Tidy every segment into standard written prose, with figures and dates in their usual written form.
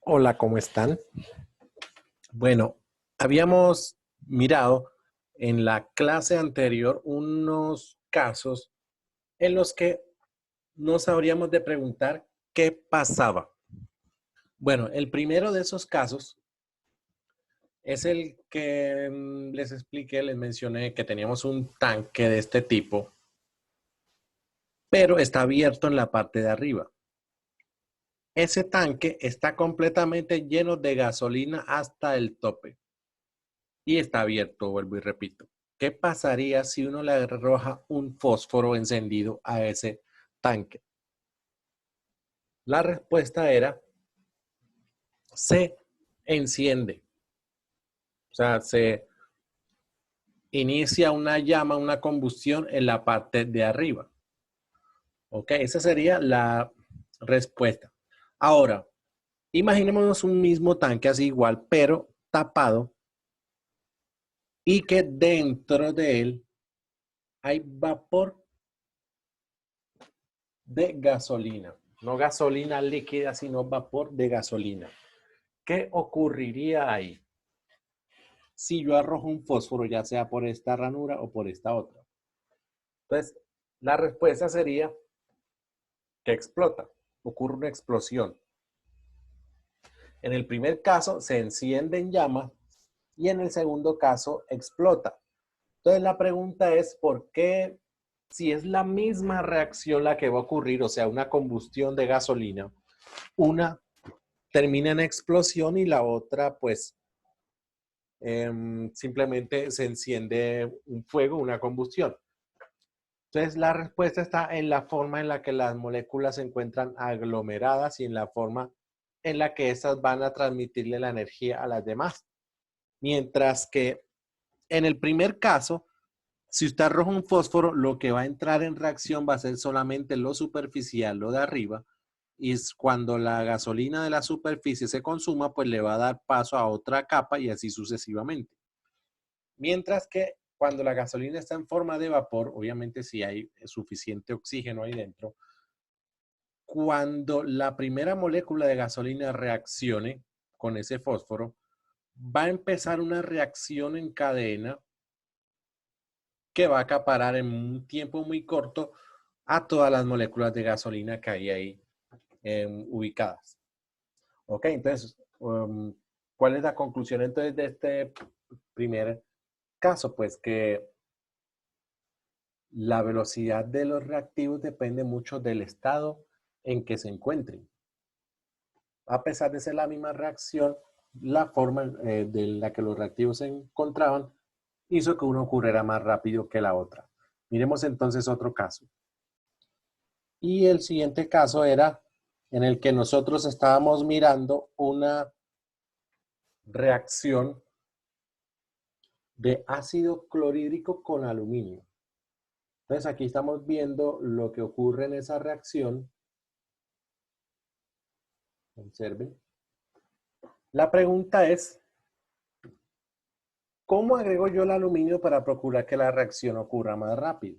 Hola, ¿cómo están? Bueno, habíamos mirado en la clase anterior unos casos en los que nos habríamos de preguntar qué pasaba. Bueno, el primero de esos casos es el que les expliqué, les mencioné que teníamos un tanque de este tipo, pero está abierto en la parte de arriba. Ese tanque está completamente lleno de gasolina hasta el tope. Y está abierto, vuelvo y repito. ¿Qué pasaría si uno le arroja un fósforo encendido a ese tanque? La respuesta era, se enciende. O sea, se inicia una llama, una combustión en la parte de arriba. ¿Ok? Esa sería la respuesta. Ahora, imaginémonos un mismo tanque así igual, pero tapado y que dentro de él hay vapor de gasolina. No gasolina líquida, sino vapor de gasolina. ¿Qué ocurriría ahí si yo arrojo un fósforo, ya sea por esta ranura o por esta otra? Entonces, la respuesta sería que explota, ocurre una explosión. En el primer caso se enciende en llamas y en el segundo caso explota. Entonces la pregunta es, ¿por qué si es la misma reacción la que va a ocurrir, o sea, una combustión de gasolina, una termina en explosión y la otra pues simplemente se enciende un fuego, una combustión? Entonces la respuesta está en la forma en la que las moléculas se encuentran aglomeradas y en la forma en la que estas van a transmitirle la energía a las demás. Mientras que en el primer caso, si usted arroja un fósforo, lo que va a entrar en reacción va a ser solamente lo superficial, lo de arriba, y es cuando la gasolina de la superficie se consuma, pues le va a dar paso a otra capa y así sucesivamente. Mientras que cuando la gasolina está en forma de vapor, obviamente si hay suficiente oxígeno ahí dentro, cuando la primera molécula de gasolina reaccione con ese fósforo, va a empezar una reacción en cadena que va a acaparar en un tiempo muy corto a todas las moléculas de gasolina que hay ahí ubicadas. Ok, entonces, ¿cuál es la conclusión entonces de este primer caso? Pues que la velocidad de los reactivos depende mucho del estado en que se encuentren. A pesar de ser la misma reacción, la forma de la que los reactivos se encontraban hizo que uno ocurriera más rápido que la otra. Miremos entonces otro caso. Y el siguiente caso era en el que nosotros estábamos mirando una reacción de ácido clorhídrico con aluminio. Entonces aquí estamos viendo lo que ocurre en esa reacción. Observen. La pregunta es, ¿cómo agrego yo el aluminio para procurar que la reacción ocurra más rápido?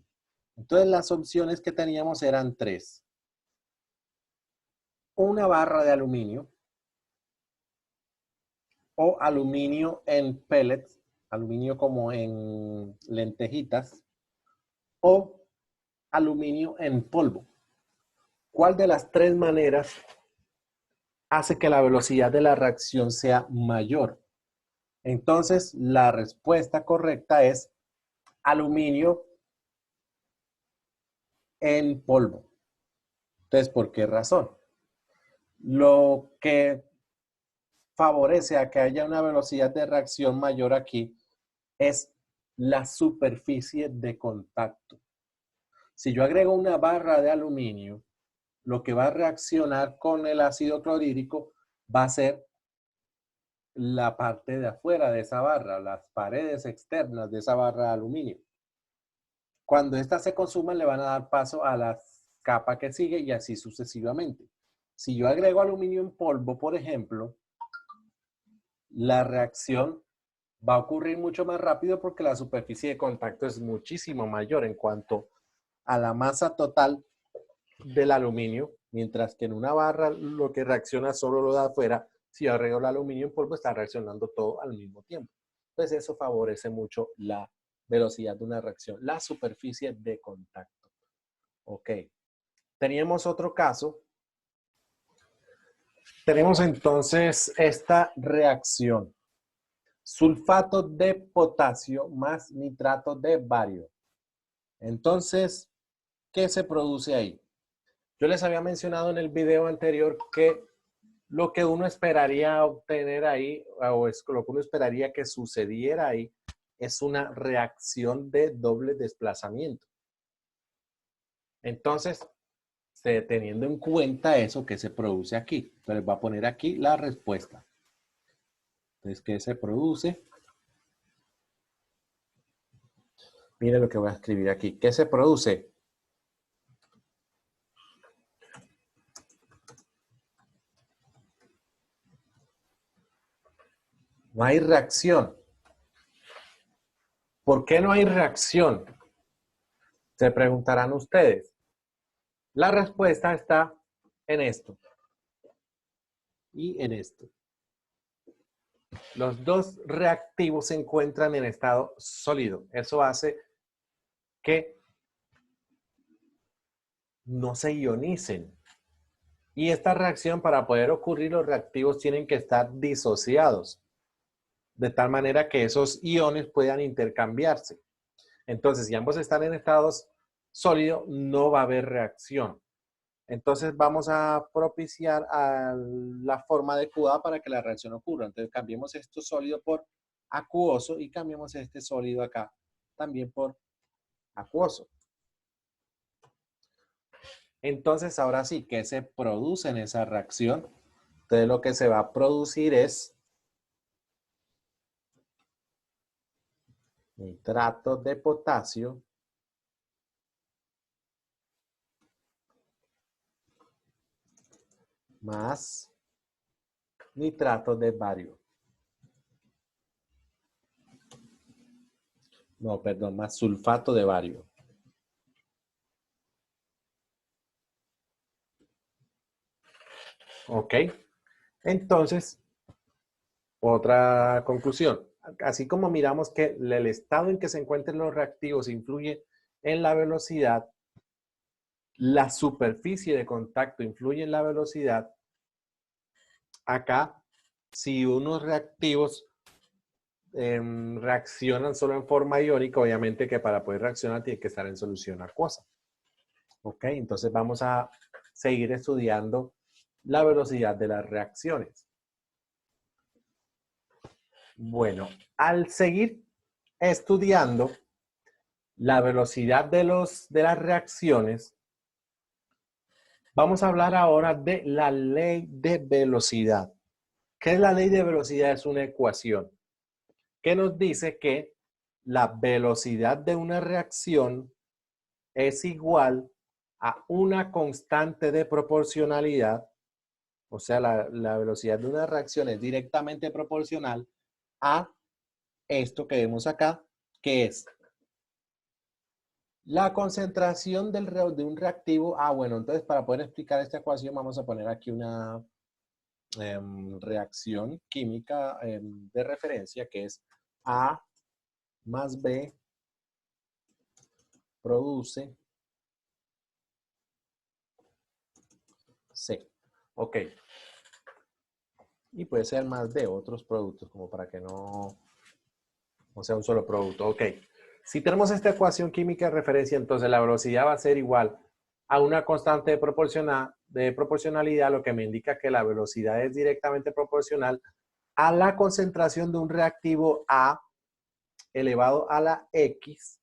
Entonces las opciones que teníamos eran tres. Una barra de aluminio o aluminio en pellets, aluminio como en lentejitas, o aluminio en polvo. ¿Cuál de las tres maneras hace que la velocidad de la reacción sea mayor? Entonces, la respuesta correcta es aluminio en polvo. Entonces, ¿por qué razón? Lo que favorece a que haya una velocidad de reacción mayor aquí es la superficie de contacto. Si yo agrego una barra de aluminio, lo que va a reaccionar con el ácido clorhídrico va a ser la parte de afuera de esa barra, las paredes externas de esa barra de aluminio. Cuando éstas se consuman, le van a dar paso a la capa que sigue y así sucesivamente. Si yo agrego aluminio en polvo, por ejemplo, la reacción va a ocurrir mucho más rápido porque la superficie de contacto es muchísimo mayor en cuanto a la masa total del aluminio, mientras que en una barra lo que reacciona solo lo de afuera Si yo agrego el aluminio en polvo, está reaccionando todo al mismo tiempo. Entonces eso favorece mucho la velocidad de una reacción, la superficie de contacto. Ok. Teníamos otro caso. Tenemos entonces esta reacción. Sulfato de potasio más nitrato de bario. Entonces, ¿qué se produce ahí? Yo les había mencionado en el video anterior que lo que uno esperaría obtener ahí, o es lo que uno esperaría que sucediera ahí, es una reacción de doble desplazamiento. Entonces, teniendo en cuenta eso, ¿qué se produce aquí? Entonces, va a poner aquí la respuesta. Entonces, ¿qué se produce? Miren lo que voy a escribir aquí. ¿Qué se produce? No hay reacción. ¿Por qué no hay reacción? Se preguntarán ustedes. La respuesta está en esto y en esto. Los dos reactivos se encuentran en estado sólido. Eso hace que no se ionicen. Y esta reacción, para poder ocurrir, los reactivos tienen que estar disociados, de tal manera que esos iones puedan intercambiarse. Entonces, si ambos están en estados sólidos, no va a haber reacción. Entonces, vamos a propiciar a la forma adecuada para que la reacción ocurra. Entonces, cambiemos esto sólido por acuoso y cambiemos este sólido acá también por acuoso. Entonces, ahora sí, ¿qué se produce en esa reacción? Entonces, lo que se va a producir es nitrato de potasio más nitrato de bario. No, perdón, más sulfato de bario. ¿Ok? Entonces, otra conclusión. Así como miramos que el estado en que se encuentran los reactivos influye en la velocidad, la superficie de contacto influye en la velocidad. Acá, si unos reactivos reaccionan solo en forma iónica, obviamente que para poder reaccionar tiene que estar en solución acuosa. ¿Ok? Entonces vamos a seguir estudiando la velocidad de las reacciones. Bueno, al seguir estudiando la velocidad de las reacciones, vamos a hablar ahora de la ley de velocidad. ¿Qué es la ley de velocidad? Es una ecuación que nos dice que la velocidad de una reacción es igual a una constante de proporcionalidad, o sea, la velocidad de una reacción es directamente proporcional a esto que vemos acá, que es la concentración de un reactivo. Bueno, entonces para poder explicar esta ecuación vamos a poner aquí una reacción química de referencia que es A más B produce C. Ok. Y puede ser más de otros productos, como para que no sea un solo producto. Ok. Si tenemos esta ecuación química de referencia, entonces la velocidad va a ser igual a una constante de proporcionalidad, lo que me indica que la velocidad es directamente proporcional a la concentración de un reactivo A elevado a la X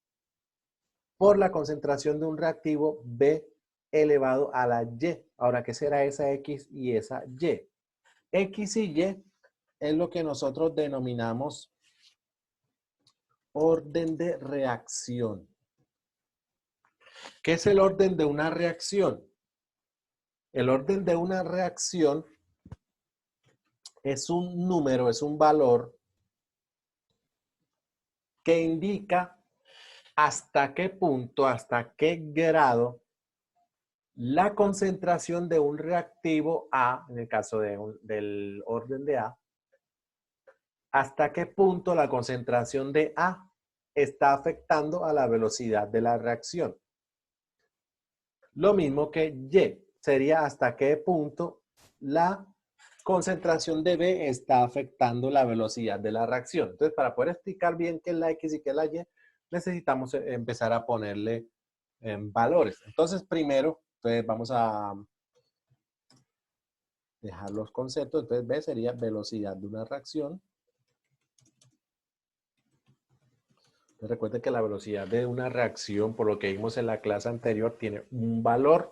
por la concentración de un reactivo B elevado a la Y. Ahora, ¿qué será esa X y esa Y? X y Y es lo que nosotros denominamos orden de reacción. ¿Qué es el orden de una reacción? El orden de una reacción es un número, es un valor que indica hasta qué punto, hasta qué grado la concentración de un reactivo A, en el caso del orden de A, hasta qué punto la concentración de A está afectando a la velocidad de la reacción. Lo mismo que Y, sería hasta qué punto la concentración de B está afectando la velocidad de la reacción. Entonces, para poder explicar bien qué es la X y qué es la Y, necesitamos empezar a ponerle valores. Entonces, primero, vamos a dejar los conceptos. Entonces, B sería velocidad de una reacción. Entonces, recuerden que la velocidad de una reacción, por lo que vimos en la clase anterior, tiene un valor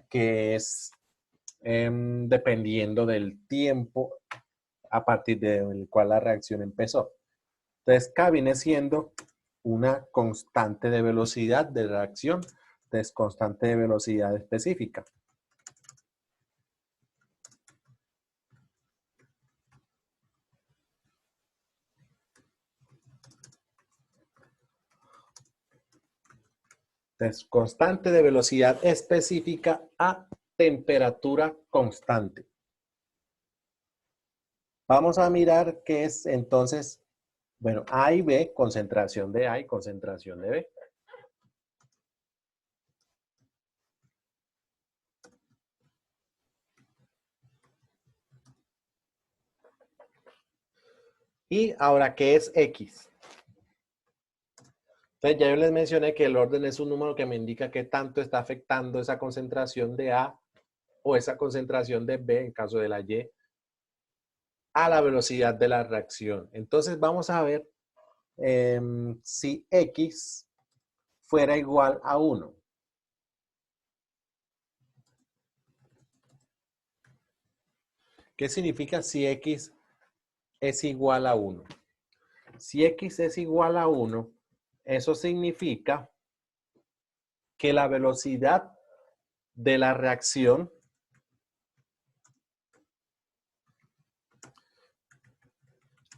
que es dependiendo del tiempo a partir del cual la reacción empezó. Entonces, K viene siendo una constante de velocidad de reacción, entonces constante de velocidad específica. Entonces, constante de velocidad específica a temperatura constante. Vamos a mirar qué es entonces, bueno, A y B, concentración de A y concentración de B. Y ahora, ¿qué es X? Entonces, ya yo les mencioné que el orden es un número que me indica qué tanto está afectando esa concentración de A o esa concentración de B, en caso de la Y, a la velocidad de la reacción. Entonces, vamos a ver si X fuera igual a 1. ¿Qué significa si X es igual a 1? Si X es igual a 1, eso significa que la velocidad de la reacción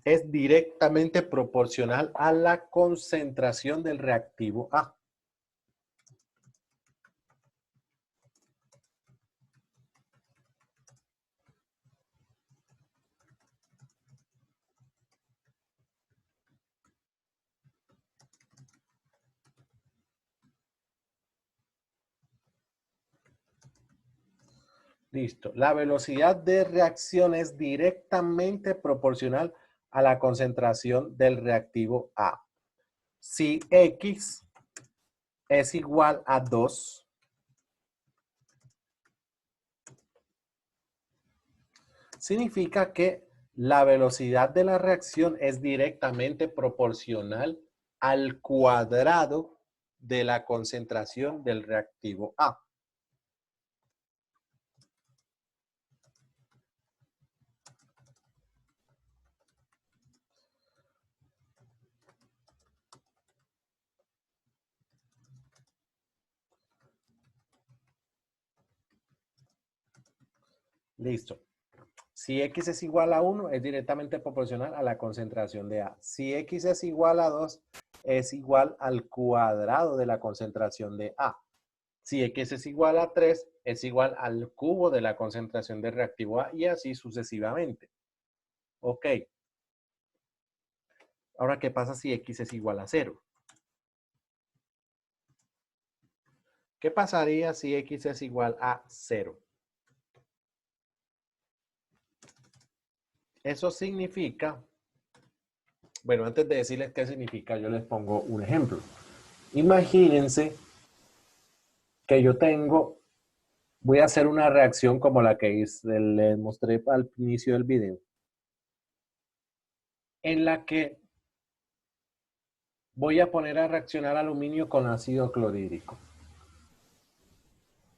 es directamente proporcional a la concentración del reactivo A. Listo. La velocidad de reacción es directamente proporcional a la concentración del reactivo A. Si X es igual a 2, significa que la velocidad de la reacción es directamente proporcional al cuadrado de la concentración del reactivo A. Listo. Si X es igual a 1, es directamente proporcional a la concentración de A. Si X es igual a 2, es igual al cuadrado de la concentración de A. Si X es igual a 3, es igual al cubo de la concentración del reactivo A y así sucesivamente. Ok. Ahora, ¿qué pasa si X es igual a 0? ¿Qué pasaría si X es igual a 0? Eso significa, bueno, antes de decirles qué significa, yo les pongo un ejemplo. Imagínense que yo voy a hacer una reacción como la que les mostré al inicio del video, en la que voy a poner a reaccionar aluminio con ácido clorhídrico.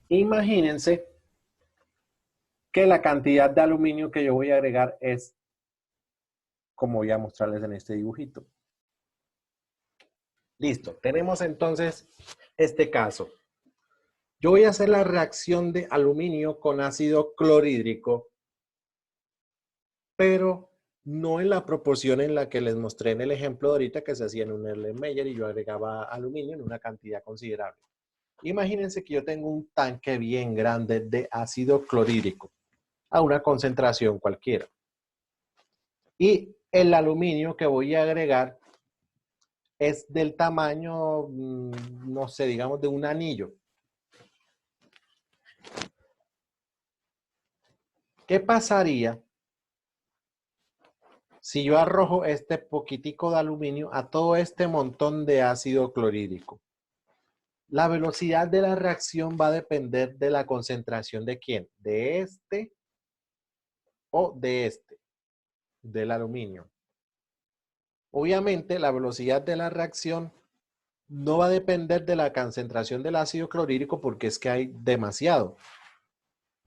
Imagínense que la cantidad de aluminio que yo voy a agregar es como voy a mostrarles en este dibujito. Listo, tenemos entonces este caso. Yo voy a hacer la reacción de aluminio con ácido clorhídrico, pero no en la proporción en la que les mostré en el ejemplo de ahorita que se hacía en un Erlenmeyer y yo agregaba aluminio en una cantidad considerable. Imagínense que yo tengo un tanque bien grande de ácido clorhídrico a una concentración cualquiera. Y el aluminio que voy a agregar es del tamaño, no sé, digamos de un anillo. ¿Qué pasaría si yo arrojo este poquitico de aluminio a todo este montón de ácido clorhídrico? La velocidad de la reacción va a depender de la concentración de quién, de este o de este, del aluminio. Obviamente, la velocidad de la reacción no va a depender de la concentración del ácido clorhídrico porque es que hay demasiado.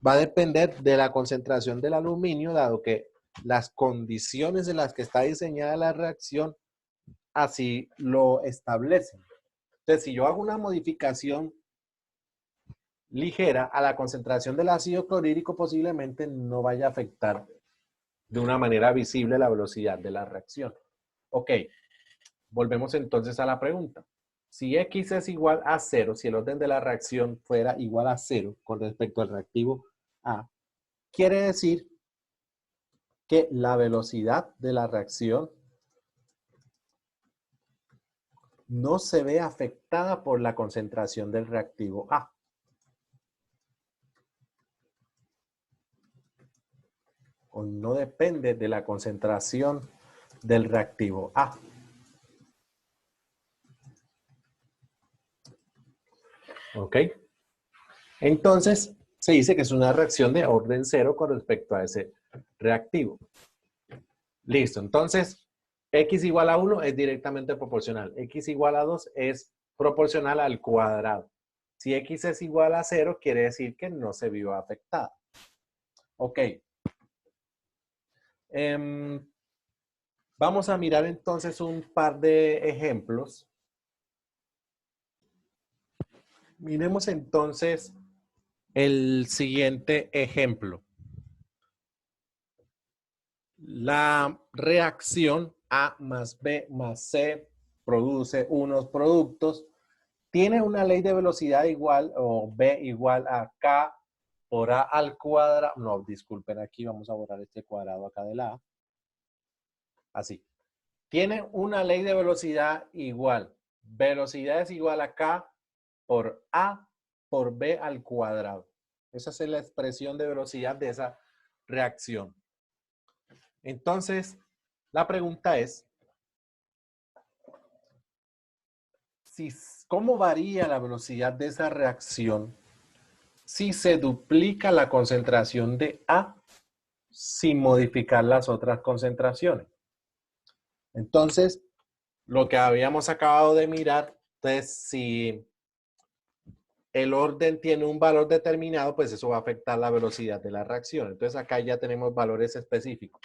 Va a depender de la concentración del aluminio, dado que las condiciones en las que está diseñada la reacción así lo establecen. Entonces, si yo hago una modificación ligera a la concentración del ácido clorhídrico, posiblemente no vaya a afectar de una manera visible la velocidad de la reacción. Ok, volvemos entonces a la pregunta. Si X es igual a 0, si el orden de la reacción fuera igual a 0 con respecto al reactivo A, quiere decir que la velocidad de la reacción no se ve afectada por la concentración del reactivo A. O no depende de la concentración del reactivo A. ¿Ok? Entonces, se dice que es una reacción de orden 0 con respecto a ese reactivo. Listo, entonces, X igual a 1 es directamente proporcional. X igual a 2 es proporcional al cuadrado. Si X es igual a 0, quiere decir que no se vio afectada. Ok. Vamos a mirar entonces un par de ejemplos. Miremos entonces el siguiente ejemplo. La reacción A más B más C produce unos productos. Tiene una ley de velocidad igual o B igual a K por A al cuadrado. No, disculpen, aquí vamos a borrar este cuadrado acá de la A. Así. Tiene una ley de velocidad igual. Velocidad es igual a K por A por B al cuadrado. Esa es la expresión de velocidad de esa reacción. Entonces, la pregunta es, ¿cómo varía la velocidad de esa reacción si se duplica la concentración de A sin modificar las otras concentraciones? Entonces, lo que habíamos acabado de mirar es si el orden tiene un valor determinado, pues eso va a afectar la velocidad de la reacción. Entonces, acá ya tenemos valores específicos.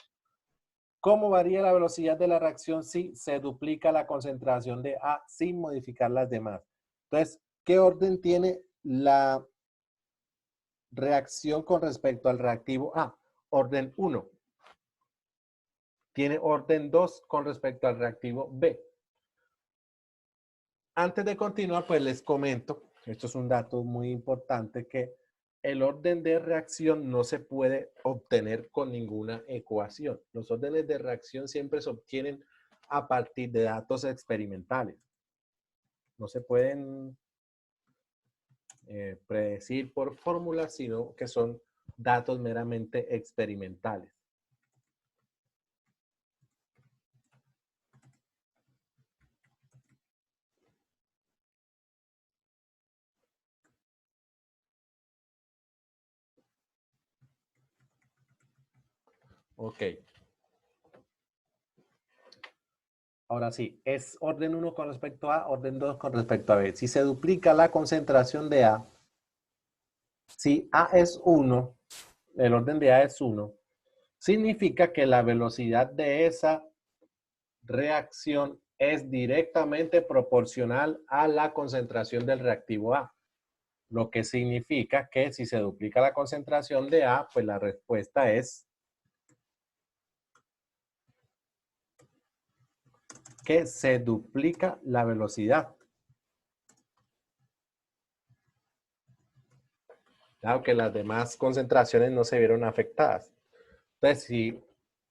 ¿Cómo varía la velocidad de la reacción si se duplica la concentración de A sin modificar las demás? Entonces, ¿qué orden tiene la reacción con respecto al reactivo A? Orden 1. Tiene orden 2 con respecto al reactivo B. Antes de continuar, pues les comento, esto es un dato muy importante, que el orden de reacción no se puede obtener con ninguna ecuación. Los órdenes de reacción siempre se obtienen a partir de datos experimentales. No se pueden predecir por fórmulas, sino que son datos meramente experimentales. Ok. Ahora sí, es orden 1 con respecto a A, orden 2 con respecto a B. Si se duplica la concentración de A, si A es 1, el orden de A es 1, significa que la velocidad de esa reacción es directamente proporcional a la concentración del reactivo A. Lo que significa que si se duplica la concentración de A, pues la respuesta es que se duplica la velocidad. dado que las demás concentraciones no se vieron afectadas. Entonces, si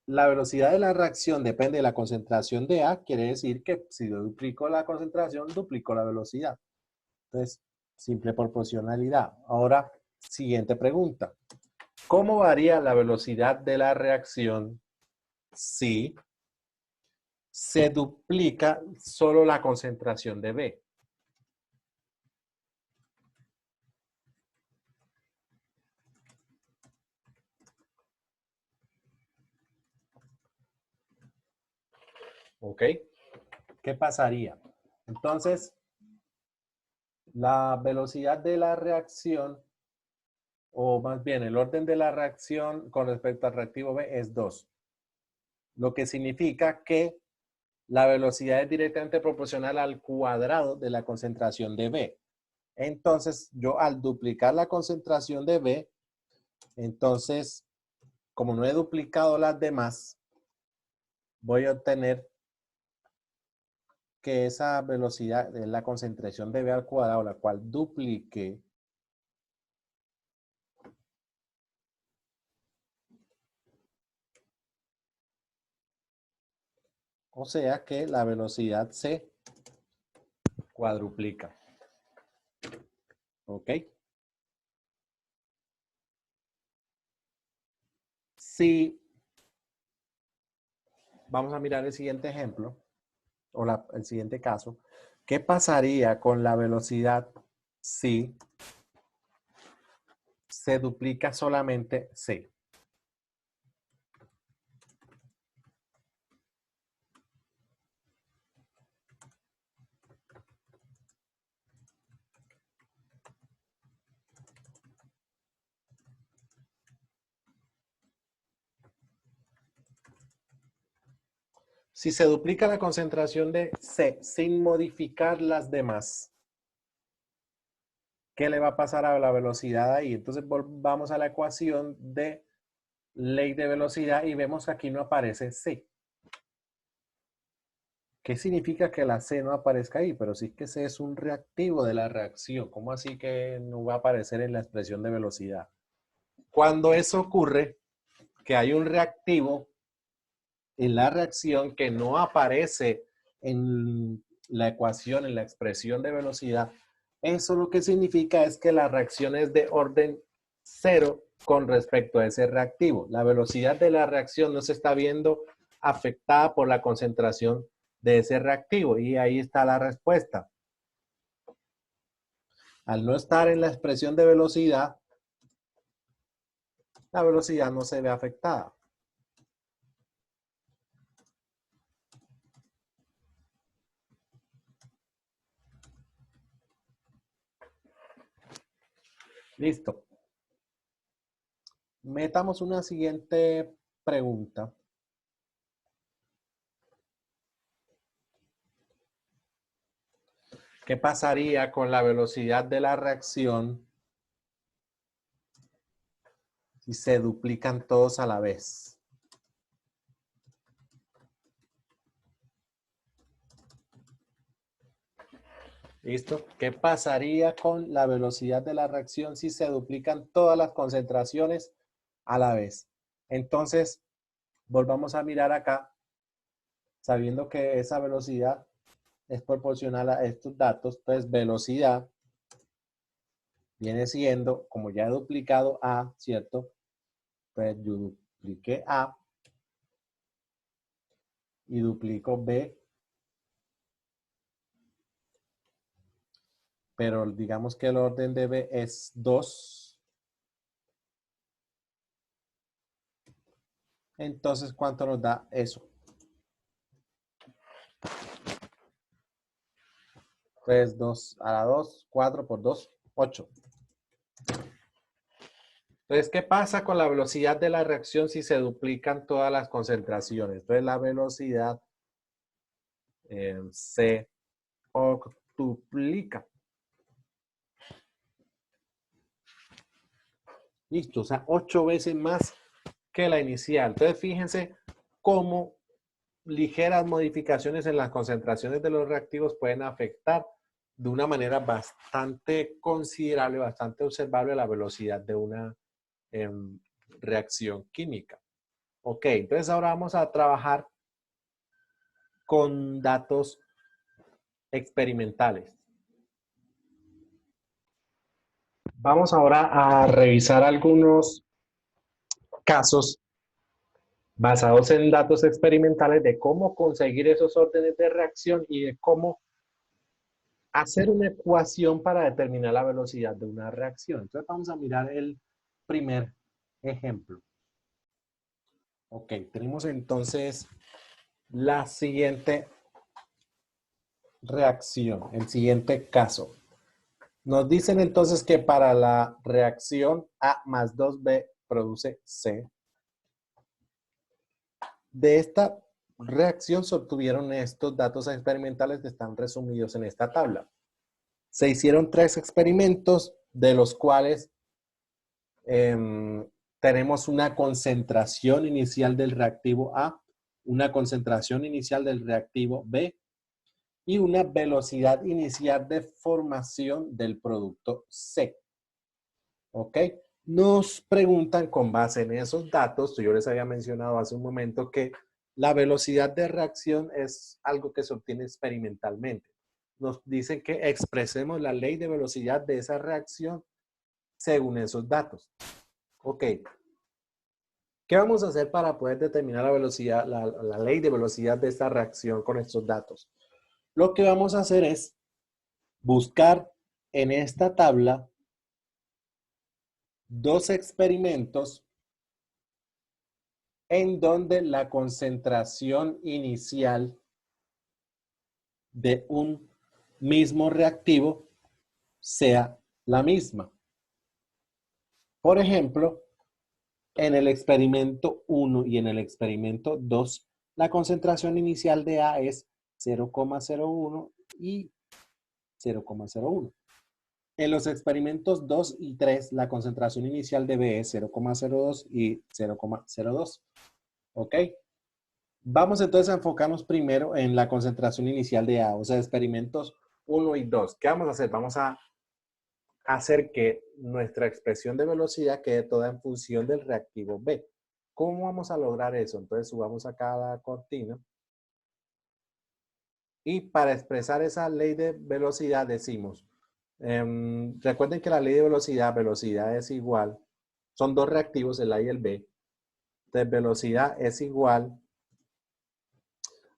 la velocidad de la reacción depende de la concentración de A, quiere decir que si yo duplico la concentración, duplico la velocidad. Entonces, simple proporcionalidad. Ahora, siguiente pregunta. ¿Cómo varía la velocidad de la reacción si se duplica solo la concentración de B? ¿Ok? ¿Qué pasaría? Entonces, la velocidad de la reacción, o más bien el orden de la reacción con respecto al reactivo B es 2. Lo que significa que la velocidad es directamente proporcional al cuadrado de la concentración de B. Entonces, yo al duplicar la concentración de B, entonces, como no he duplicado las demás, voy a obtener que esa velocidad es la concentración de B al cuadrado, la cual duplique. O sea que la velocidad se cuadruplica. ¿Ok? Si vamos a mirar el siguiente ejemplo, o el siguiente caso, ¿qué pasaría con la velocidad si se duplica solamente C? Si se duplica la concentración de C sin modificar las demás, ¿qué le va a pasar a la velocidad ahí? Entonces vamos a la ecuación de ley de velocidad y vemos que aquí no aparece C. ¿Qué significa que la C no aparezca ahí? Pero sí que C es un reactivo de la reacción. ¿Cómo así que no va a aparecer en la expresión de velocidad? Cuando eso ocurre, que hay un reactivo en la reacción que no aparece en la ecuación, en la expresión de velocidad, eso lo que significa es que la reacción es de orden cero con respecto a ese reactivo. La velocidad de la reacción no se está viendo afectada por la concentración de ese reactivo. Y ahí está la respuesta. Al no estar en la expresión de velocidad, la velocidad no se ve afectada. Listo. Metamos una siguiente pregunta. ¿Qué pasaría con la velocidad de la reacción si se duplican todos a la vez? ¿Listo? ¿Qué pasaría con la velocidad de la reacción si se duplican todas las concentraciones a la vez? Entonces, volvamos a mirar acá, sabiendo que esa velocidad es proporcional a estos datos. Entonces, velocidad viene siendo, como ya he duplicado A, ¿cierto? Pues yo dupliqué A y duplico B, pero digamos que el orden de B es 2. Entonces, ¿cuánto nos da eso? Pues 2 a la 2, 4 por 2, 8. Entonces, ¿qué pasa con la velocidad de la reacción si se duplican todas las concentraciones? Entonces, la velocidad se octuplica. Listo, o sea, 8 veces más que la inicial. Entonces, fíjense cómo ligeras modificaciones en las concentraciones de los reactivos pueden afectar de una manera bastante considerable, bastante observable la velocidad de una reacción química. Ok, entonces ahora vamos a trabajar con datos experimentales. Vamos ahora a revisar algunos casos basados en datos experimentales de cómo conseguir esos órdenes de reacción y de cómo hacer una ecuación para determinar la velocidad de una reacción. Entonces vamos a mirar el primer ejemplo. Ok, tenemos entonces la siguiente reacción, el siguiente caso. Nos dicen entonces que para la reacción A más 2B produce C. De esta reacción se obtuvieron estos datos experimentales que están resumidos en esta tabla. Se hicieron 3 experimentos, de los cuales tenemos una concentración inicial del reactivo A, una concentración inicial del reactivo B y una velocidad inicial de formación del producto C. ¿Ok? Nos preguntan con base en esos datos, yo les había mencionado hace un momento que la velocidad de reacción es algo que se obtiene experimentalmente. Nos dicen que expresemos la ley de velocidad de esa reacción según esos datos. Ok. ¿Qué vamos a hacer para poder determinar la velocidad, la ley de velocidad de esta reacción con estos datos? Lo que vamos a hacer es buscar en esta tabla 2 experimentos en donde la concentración inicial de un mismo reactivo sea la misma. Por ejemplo, en el experimento 1 y en el experimento 2, la concentración inicial de A es 0,01 y 0,01. En los experimentos 2 y 3, la concentración inicial de B es 0,02 y 0,02. ¿Ok? Vamos entonces a enfocarnos primero en la concentración inicial de A, o sea, experimentos 1 y 2. ¿Qué vamos a hacer? Vamos a hacer que nuestra expresión de velocidad quede toda en función del reactivo B. ¿Cómo vamos a lograr eso? Entonces subamos acá a la cortina. Y para expresar esa ley de velocidad decimos, recuerden que la ley de velocidad es igual, son 2 reactivos, el A y el B. Entonces velocidad es igual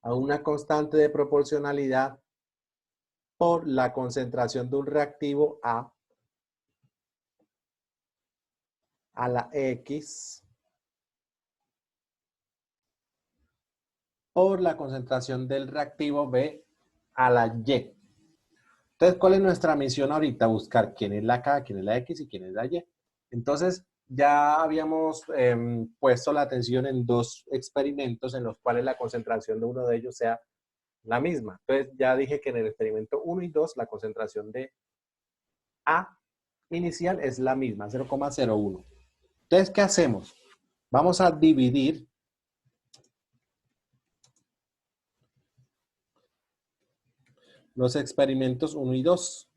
a una constante de proporcionalidad por la concentración de un reactivo A la X por la concentración del reactivo B a la Y. Entonces, ¿cuál es nuestra misión ahorita? Buscar quién es la K, quién es la X y quién es la Y. Entonces, ya habíamos puesto la atención en 2 experimentos en los cuales la concentración de uno de ellos sea la misma. Entonces, ya dije que en el experimento 1 y 2, la concentración de A inicial es la misma, 0,01. Entonces, ¿qué hacemos? Vamos a dividir los experimentos 1 y 2.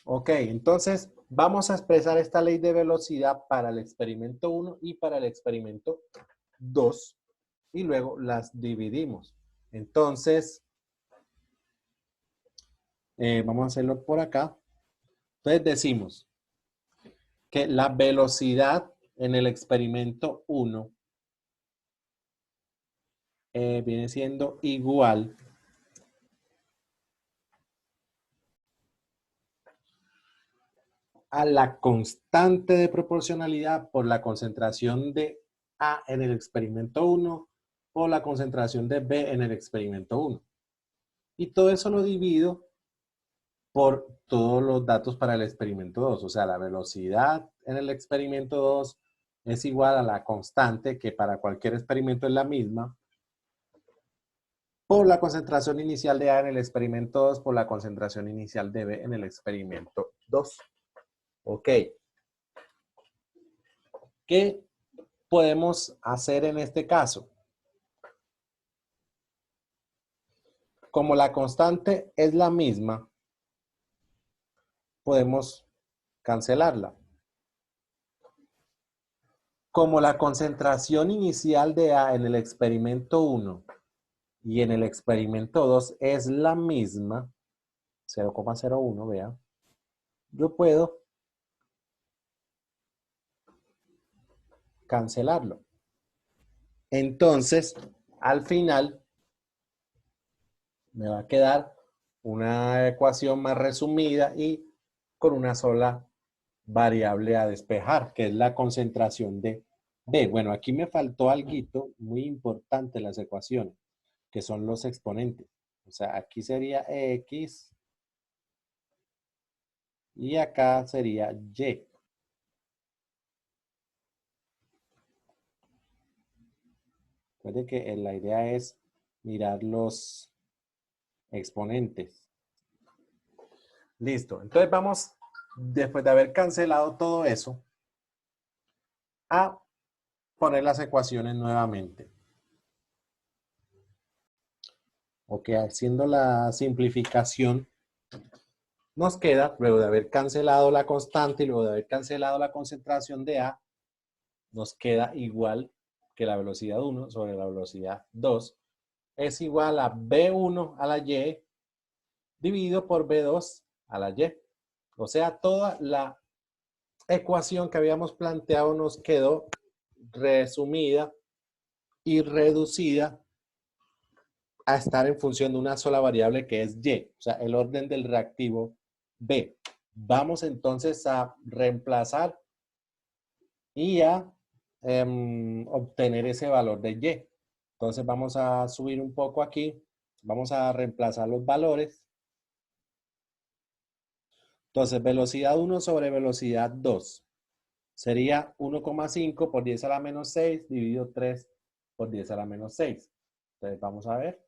Ok, entonces vamos a expresar esta ley de velocidad para el experimento 1 y para el experimento 2 y luego las dividimos. Entonces, vamos a hacerlo por acá. Entonces decimos que la velocidad en el experimento 1 viene siendo igual a la constante de proporcionalidad por la concentración de A en el experimento 1 por la concentración de B en el experimento 1. Y todo eso lo divido por todos los datos para el experimento 2. O sea, la velocidad en el experimento 2 es igual a la constante, que para cualquier experimento es la misma, por la concentración inicial de A en el experimento 2 por la concentración inicial de B en el experimento 2. Ok. ¿Qué podemos hacer en este caso? como la constante es la misma, podemos cancelarla. Como la concentración inicial de A en el experimento 1 y en el experimento 2 es la misma, 0,01, vea, yo puedo cancelarlo. Entonces, al final, me va a quedar una ecuación más resumida y con una sola variable a despejar, que es la concentración de B. Bueno, aquí me faltó algo muy importante en las ecuaciones, que son los exponentes. O sea, aquí sería X y acá sería Y. Recuerde que la idea es mirar los exponentes. Listo. Entonces vamos, después de haber cancelado todo eso, a poner las ecuaciones nuevamente. Ok, haciendo la simplificación, nos queda, luego de haber cancelado la constante y luego de haber cancelado la concentración de A, nos queda igual que la velocidad 1 sobre la velocidad 2 es igual a B1 a la Y dividido por B2 a la Y. O sea, toda la ecuación que habíamos planteado nos quedó resumida y reducida a estar en función de una sola variable que es Y, o sea, el orden del reactivo B. Vamos entonces a reemplazar y a obtener ese valor de Y. Entonces vamos a subir un poco aquí, vamos a reemplazar los valores. Entonces, velocidad 1 sobre velocidad 2 sería 1,5 por 10 a la menos 6 dividido 3 por 10 a la menos 6. Entonces, vamos a ver.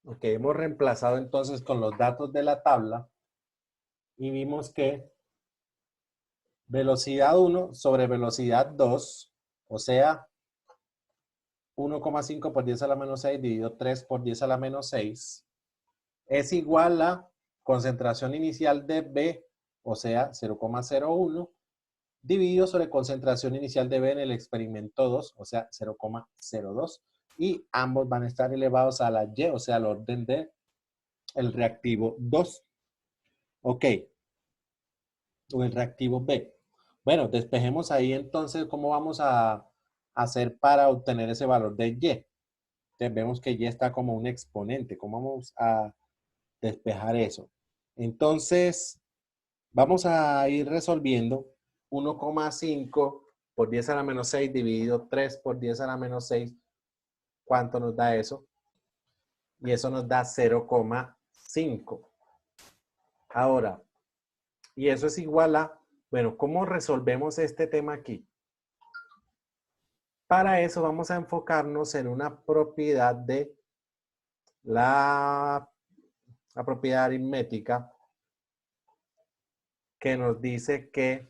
Ok, hemos reemplazado entonces con los datos de la tabla y vimos que velocidad 1 sobre velocidad 2, o sea, 1,5 por 10 a la menos 6 dividido 3 por 10 a la menos 6, es igual a concentración inicial de B, o sea, 0,01, dividido sobre concentración inicial de B en el experimento 2, o sea, 0,02. Y ambos van a estar elevados a la Y, o sea, al orden de el reactivo 2. Ok, o el reactivo B. Bueno, despejemos ahí entonces cómo vamos a hacer para obtener ese valor de Y. Entonces vemos que Y está como un exponente. ¿Cómo vamos a despejar eso? Entonces, vamos a ir resolviendo 1,5 por 10 a la menos 6 dividido 3 por 10 a la menos 6. ¿Cuánto nos da eso? Y eso nos da 0,5. Ahora, y eso es igual a, bueno, ¿cómo resolvemos este tema aquí? Para eso vamos a enfocarnos en una propiedad de la propiedad aritmética que nos dice que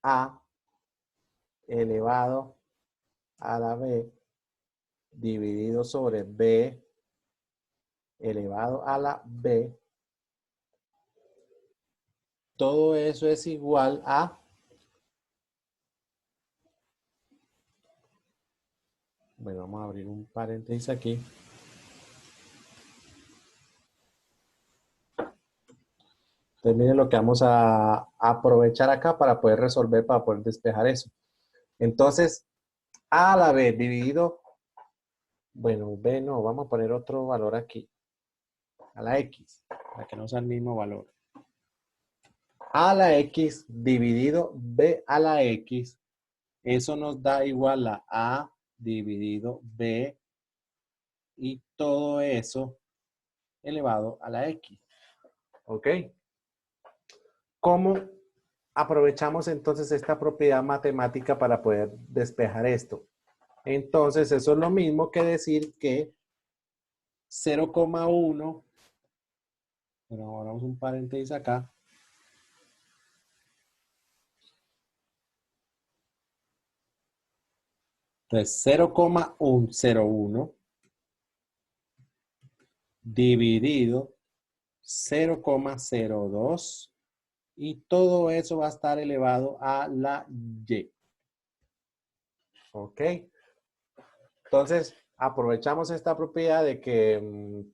A elevado a la B dividido sobre B elevado a la B, todo eso es igual a, bueno, vamos a abrir un paréntesis aquí. Entonces miren lo que vamos a aprovechar acá para poder resolver, para poder despejar eso. Entonces, A a la B dividido, bueno, B no, vamos a poner otro valor aquí, a la X, para que no sea el mismo valor. A a la X dividido B a la X, eso nos da igual a A dividido B y todo eso elevado a la X. ¿Ok? ¿Cómo aprovechamos entonces esta propiedad matemática para poder despejar esto? Entonces, eso es lo mismo que decir que 0,1, bueno, ahora vamos un paréntesis acá, Entonces, 0,101 dividido 0,02 y todo eso va a estar elevado a la y. ¿Ok? Entonces, aprovechamos esta propiedad de que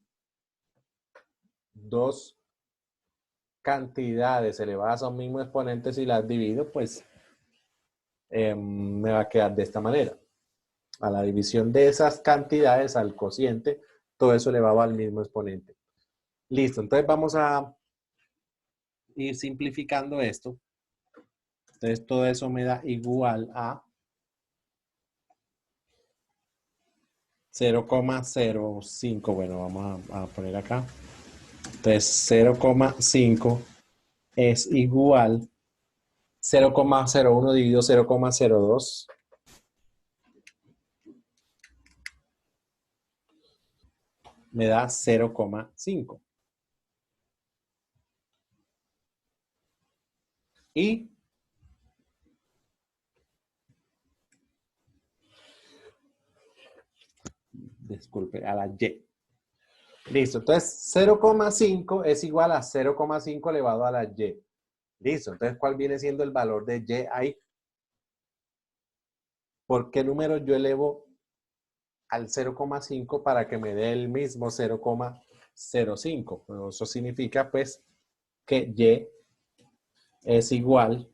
dos cantidades elevadas a un mismo exponente, si las divido, pues me va a quedar de esta manera. A la división de esas cantidades al cociente, todo eso elevado al mismo exponente. Listo, entonces vamos a ir simplificando esto. Entonces todo eso me da igual a 0,05. Bueno, vamos a poner acá. Entonces 0,5 es igual 0,01 dividido 0,02. Me da 0,5. Y disculpe, a la y. Listo, entonces 0,5 es igual a 0,5 elevado a la y. Listo, entonces ¿cuál viene siendo el valor de y ahí? ¿Por qué número yo elevo al 0,5 para que me dé el mismo 0,05? Bueno, eso significa pues que y es igual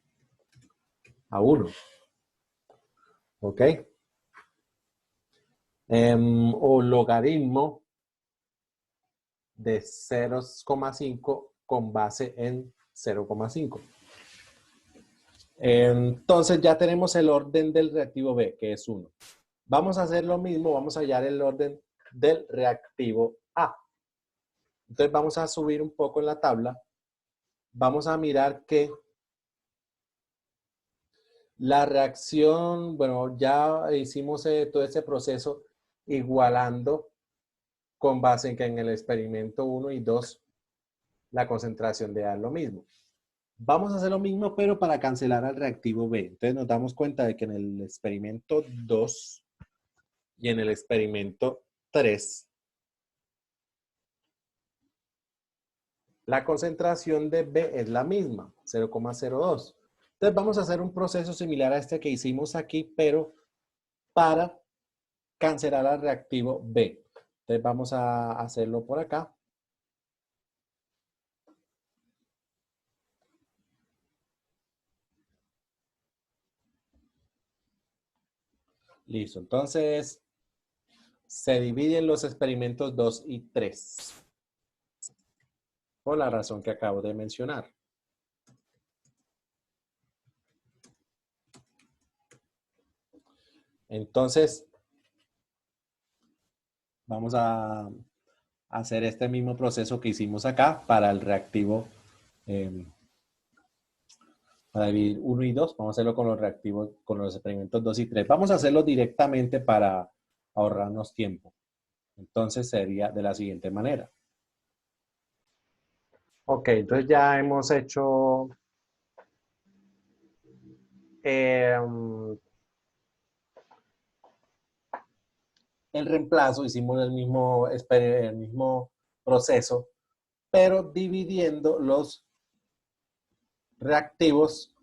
a 1. ¿Ok? O logaritmo de 0,5 con base en 0,5. Entonces ya tenemos el orden del reactivo B, que es 1. Vamos a hacer lo mismo, vamos a hallar el orden del reactivo A. Entonces vamos a subir un poco en la tabla. Vamos a mirar que la reacción, bueno, ya hicimos todo ese proceso igualando con base en que en el experimento 1 y 2 la concentración de A es lo mismo. Vamos a hacer lo mismo, pero para cancelar al reactivo B. Entonces nos damos cuenta de que en el experimento 2 y en el experimento 3, la concentración de B es la misma, 0,02. Entonces vamos a hacer un proceso similar a este que hicimos aquí, pero para cancelar al reactivo B. Entonces vamos a hacerlo por acá. Listo, entonces se dividen los experimentos 2 y 3. Por la razón que acabo de mencionar. Entonces, vamos a hacer este mismo proceso que hicimos acá para el reactivo, para dividir 1 y 2. Vamos a hacerlo con los reactivos, con los experimentos 2 y 3. Vamos a hacerlo directamente para ahorrarnos tiempo. Entonces sería de la siguiente manera. Ok, entonces ya hemos hecho el reemplazo, hicimos el mismo proceso, pero dividiendo los reactivos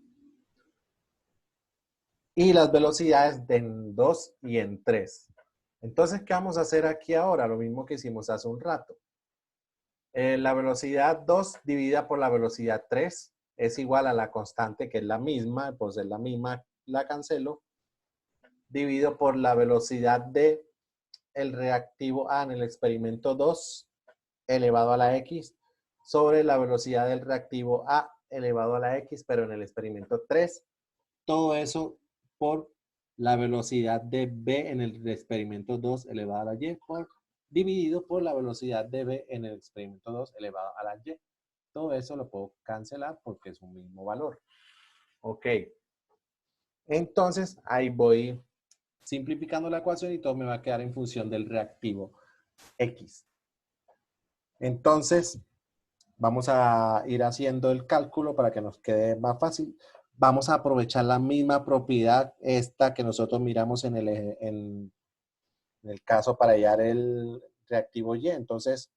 y las velocidades en 2 y en 3. Entonces, ¿qué vamos a hacer aquí ahora? Lo mismo que hicimos hace un rato. La velocidad 2 dividida por la velocidad 3 es igual a la constante, que es la misma, pues es la misma, la cancelo, dividido por la velocidad de el reactivo A en el experimento 2 elevado a la X sobre la velocidad del reactivo A elevado a la X, pero en el experimento 3. Todo eso por la velocidad de B en el experimento 2 elevado a la Y dividido por la velocidad de B en el experimento 2 elevado a la Y. Todo eso lo puedo cancelar porque es un mismo valor. Ok. Entonces, ahí voy simplificando la ecuación y todo me va a quedar en función del reactivo X. Entonces, vamos a ir haciendo el cálculo para que nos quede más fácil. vamos a aprovechar la misma propiedad esta que nosotros miramos en el caso para hallar el reactivo Y. Entonces,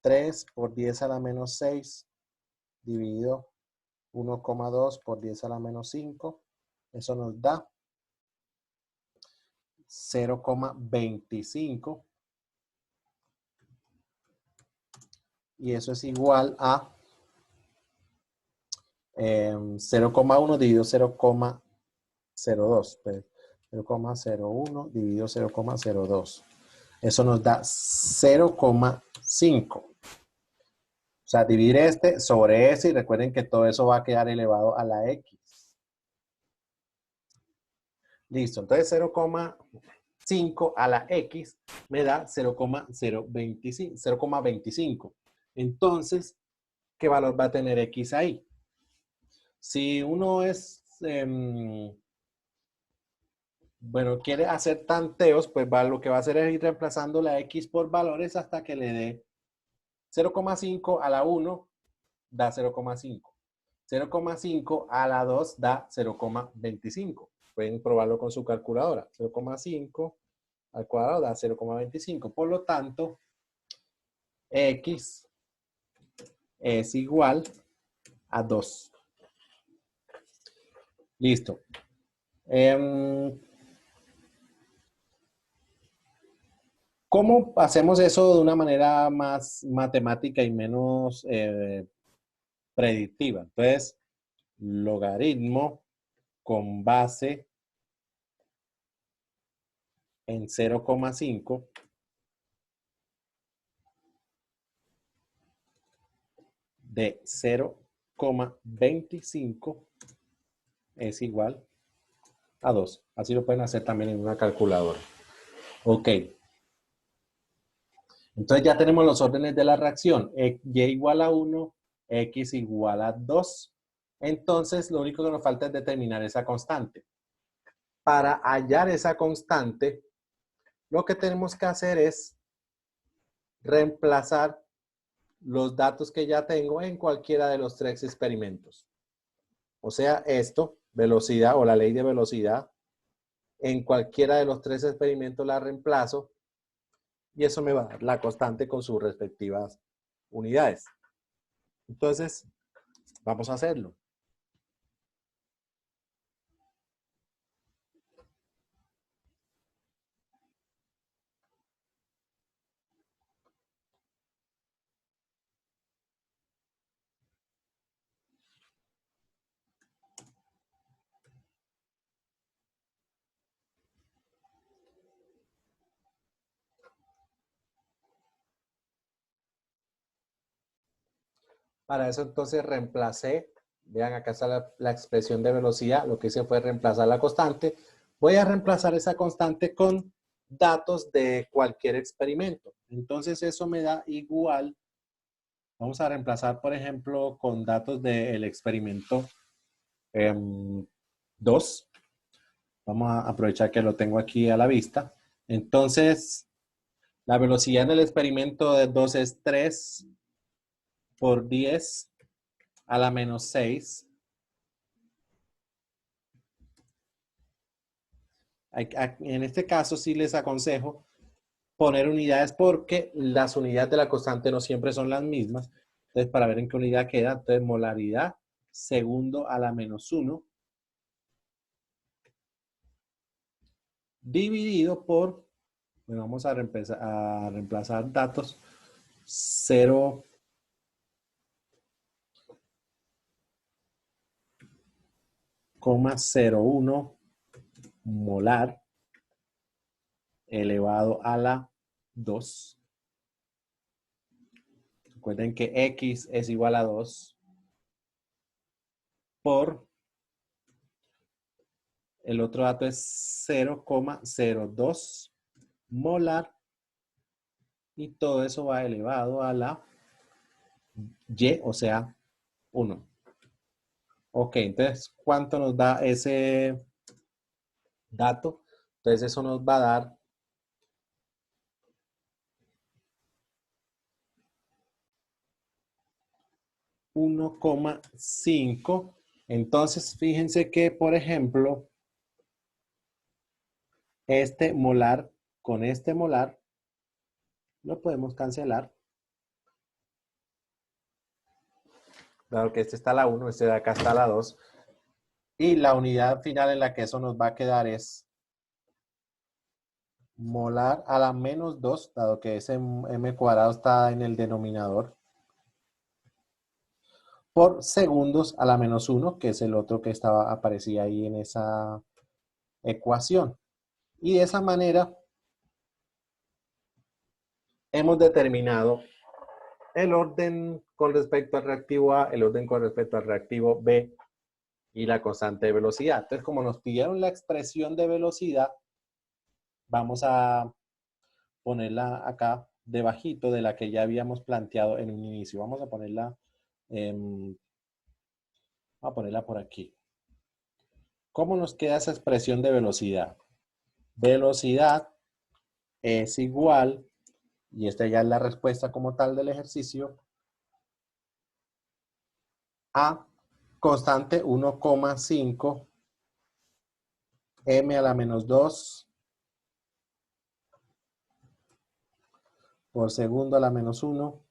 3 por 10 a la menos 6 dividido 1,2 por 10 a la menos 5. Eso nos da 0,25. Y eso es igual a 0,1 dividido 0,02. 0,01 dividido 0,02. Eso nos da 0,5. O sea, dividir este sobre ese y recuerden que todo eso va a quedar elevado a la X. Listo, entonces 0,5 a la X me da 0,25. Entonces, ¿qué valor va a tener X ahí? Si uno es, bueno, quiere hacer tanteos, pues lo que va a hacer es ir reemplazando la X por valores hasta que le dé 0,5 a la 1 da 0,5. 0,5 a la 2 da 0,25. Pueden probarlo con su calculadora. 0,5 al cuadrado da 0,25. Por lo tanto, X es igual a 2. Listo. ¿Cómo hacemos eso de una manera más matemática y menos predictiva? Entonces, logaritmo con base en 0,5 de 0,25 es igual a 2. Así lo pueden hacer también en una calculadora. Ok. Entonces ya tenemos los órdenes de la reacción. Y igual a 1, X igual a 2. Entonces lo único que nos falta es determinar esa constante. Para hallar esa constante, lo que tenemos que hacer es reemplazar los datos que ya tengo en cualquiera de los 3 experimentos. O sea, esto, velocidad o la ley de velocidad, en cualquiera de los 3 experimentos la reemplazo y eso me va a dar la constante con sus respectivas unidades. Entonces, vamos a hacerlo. Para eso entonces reemplacé, vean acá está la expresión de velocidad, lo que hice fue reemplazar la constante. Voy a reemplazar esa constante con datos de cualquier experimento. Entonces eso me da igual, vamos a reemplazar por ejemplo con datos del experimento 2. Vamos a aprovechar que lo tengo aquí a la vista. Entonces, la velocidad en el experimento de 2 es 3 por 10 a la menos 6. En este caso sí les aconsejo poner unidades porque las unidades de la constante no siempre son las mismas. Entonces, para ver en qué unidad queda, entonces molaridad, segundo a la menos 1, dividido por, bueno, vamos a reemplazar datos, 0,01 molar elevado a la 2. Recuerden que X es igual a 2 por, el otro dato es 0,02 molar y todo eso va elevado a la Y, o sea, 1. Ok, entonces, ¿cuánto nos da ese dato? Entonces, eso nos va a dar 1,5 Entonces, fíjense que, por ejemplo, este molar con este molar lo podemos cancelar. Dado que este está la 1, este de acá está la 2. Y la unidad final en la que eso nos va a quedar es molar a la menos 2, dado que ese m cuadrado está en el denominador, por segundos a la menos 1, que es el otro que aparecía ahí en esa ecuación. Y de esa manera hemos determinado el orden con respecto al reactivo A, el orden con respecto al reactivo B y la constante de velocidad. Entonces, como nos pidieron la expresión de velocidad, vamos a ponerla acá debajito de la que ya habíamos planteado en un inicio. Vamos a ponerla, por aquí. ¿Cómo nos queda esa expresión de velocidad? Velocidad es igual, y esta ya es la respuesta como tal del ejercicio, a constante 1,5 m a la menos 2 por segundo a la menos 1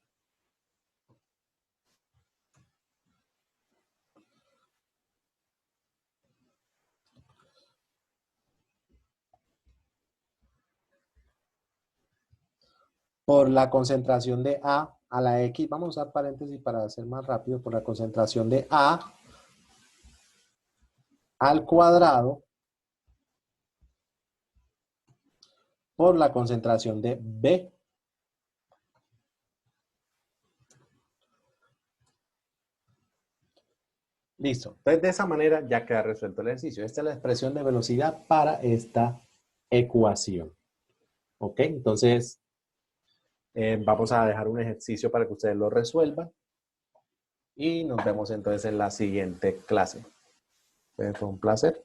por la concentración de a la X. Vamos a usar paréntesis para hacer más rápido. Por la concentración de A al cuadrado por la concentración de B. Listo. Entonces, de esa manera ya queda resuelto el ejercicio. Esta es la expresión de velocidad para esta ecuación. ¿Ok? Entonces, vamos a dejar un ejercicio para que ustedes lo resuelvan. Y nos vemos entonces en la siguiente clase. Fue un placer.